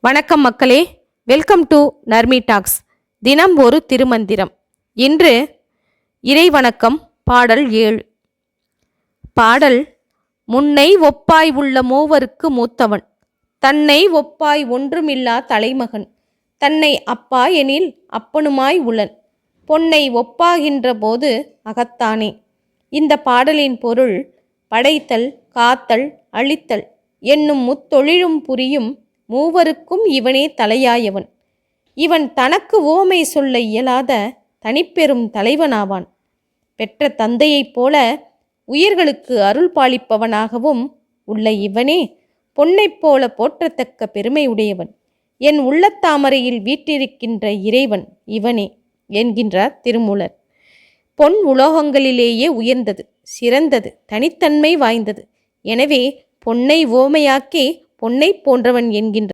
வணக்கம் மக்களே, welcome to Narmi tax. தினம் ஒரு திருமந்திரம். இன்று இறைவணக்கம் பாடல் 7. பாடல்: முன்னை ஒப்பாய் உள்ள மூவருக்கு மூத்தவன், தன்னை ஒப்பாய் ஒன்றுமில்லா தலைமகன், தன்னை அப்பா எனில் அப்பனுமாய் உளன், பொன்னை ஒப்பாகின்ற போது அகத்தானே. இந்த பாடலின் பொருள்: படைத்தல், காத்தல், அழித்தல் என்னும் முத்தொழிலும் புரியும் மூவருக்கும் இவனே தலையாயவன். இவன் தனக்கு உவமை சொல்ல இயலாத தனிப்பெரும் தலைவனாவான். பெற்ற தந்தையைப் போல உயிர்களுக்கு அருள் பாலிப்பவனாகவும் உள்ள இவனே பொன்னைப் போல போற்றத்தக்க பெருமையுடையவன். என் உள்ளத்தாமரையில் வீற்றிருக்கின்ற இறைவன் இவனே என்கின்றார் திருமூலர். பொன் உலோகங்களிலேயே உயர்ந்தது, சிறந்தது, தனித்தன்மை வாய்ந்தது. எனவே பொன்னை உவமையாக்கி பொன்னை போன்றவன் என்கின்ற